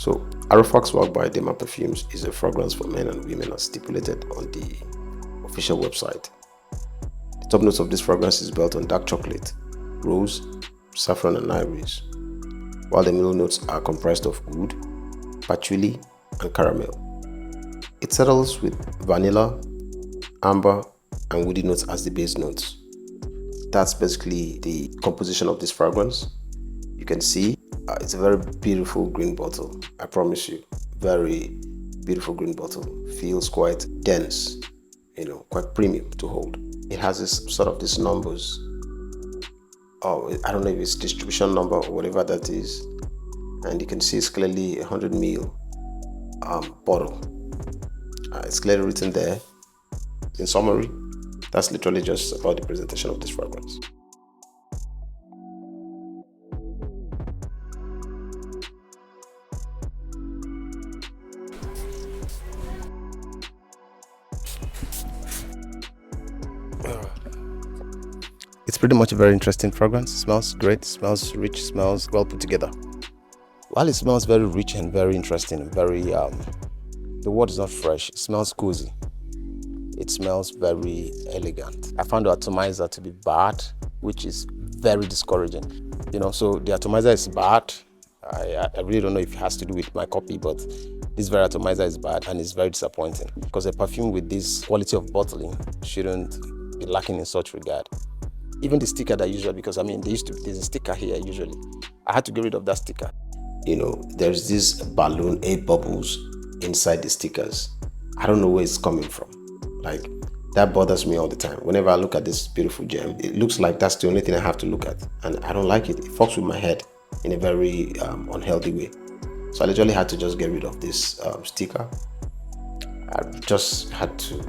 So, ARO FAC SWAG by DHAMMA Perfumes is a fragrance for men and women as stipulated on the official website. The top notes of this fragrance is built on dark chocolate, rose, saffron and iris, while the middle notes are comprised of oud, patchouli and caramel. It settles with vanilla, amber and woody notes as the base notes. That's basically the composition of this fragrance. You can see it's a very beautiful green bottle. I promise you, very beautiful green bottle. Feels quite dense, quite premium to hold. It has these numbers. Oh, I don't know if it's distribution number or whatever that is. And you can see it's clearly a 100 ml bottle. It's clearly written there. In summary, that's literally just about the presentation of this fragrance. It's pretty much a very interesting fragrance. It smells great, smells rich, smells well put together. While it smells very rich and very interesting and very, the word is not fresh, it smells cozy. It smells very elegant. I found the atomizer to be bad, which is very discouraging. So the atomizer is bad. I really don't know if it has to do with my copy, but this very atomizer is bad and it's very disappointing because a perfume with this quality of bottling shouldn't be lacking in such regard. Even the sticker that usually, because there's a sticker here usually. I had to get rid of that sticker. There's this balloon, 8 bubbles inside the stickers. I don't know where it's coming from. Like, that bothers me all the time. Whenever I look at this beautiful gem, it looks like that's the only thing I have to look at. And I don't like it. It fucks with my head in a very unhealthy way. So I literally had to just get rid of this sticker. I just had to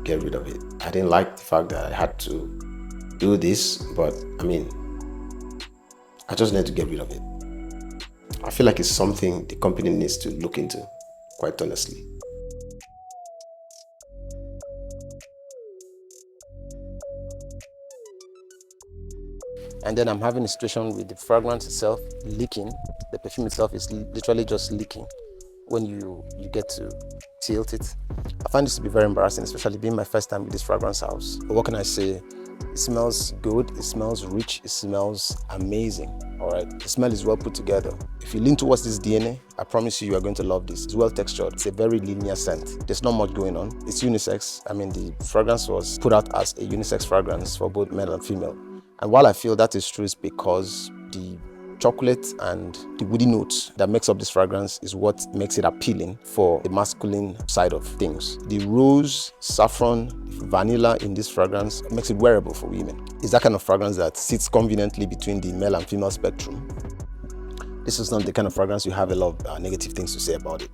get rid of it. I didn't like the fact that I had to do this, but I just need to get rid of it. I feel like it's something the company needs to look into, quite honestly. And then I'm having a situation with the fragrance itself leaking. The perfume itself is literally just leaking when you get to tilt it. I find this to be very embarrassing, especially being my first time with this fragrance house. But what can I say? It smells good, it smells rich, it smells amazing. Alright, the smell is well put together. If you lean towards this DNA, I promise you are going to love this. It's well textured, it's a very linear scent. There's not much going on. It's unisex. The fragrance was put out as a unisex fragrance for both male and female. And while I feel that is true, it's because the chocolate and the woody notes that makes up this fragrance is what makes it appealing for the masculine side of things. The rose, saffron, vanilla in this fragrance makes it wearable for women. It's that kind of fragrance that sits conveniently between the male and female spectrum. This is not the kind of fragrance you have a lot of negative things to say about it.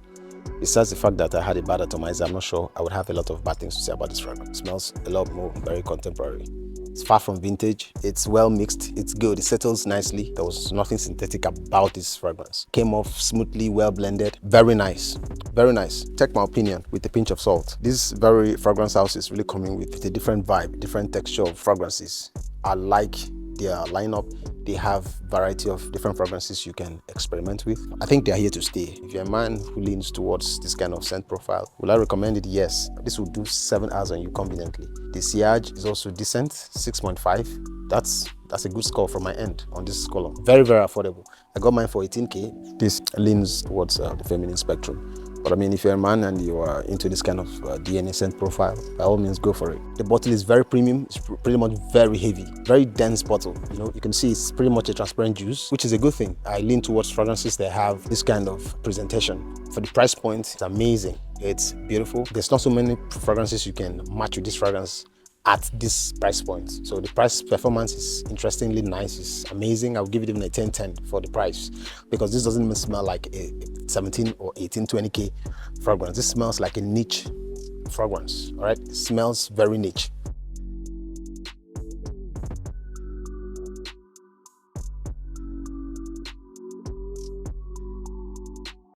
Besides the fact that I had a bad atomizer, I'm not sure I would have a lot of bad things to say about this fragrance. It smells a lot more very contemporary. It's far from vintage. It's well mixed. It's good. It settles nicely. There was nothing synthetic about this fragrance. Came off smoothly, well blended. Very nice. Very nice. Take my opinion with a pinch of salt. This very fragrance house is really coming with a different vibe, different texture of fragrances. I like their lineup. They have variety of different fragrances you can experiment with. I think they are here to stay. If you're a man who leans towards this kind of scent profile, will I recommend it? Yes. This will do 7 hours on you conveniently. The sillage is also decent, 6.5. That's a good score from my end on this column. Very, very affordable. I got mine for 18K. This leans towards the feminine spectrum. But if you're a man and you are into this kind of DNA scent profile, by all means go for it. The bottle is very premium. It's pretty much very heavy, very dense bottle. You can see it's pretty much a transparent juice, which is a good thing. I lean towards fragrances that have this kind of presentation. For the price point, it's amazing. It's beautiful. There's not so many fragrances you can match with this fragrance at this price point. So the price performance is interestingly nice. It's amazing. I'll give it even a 10-10 for the price because this doesn't even smell like a 17 or 18, 20K fragrance. This smells like a niche fragrance, all right? It smells very niche.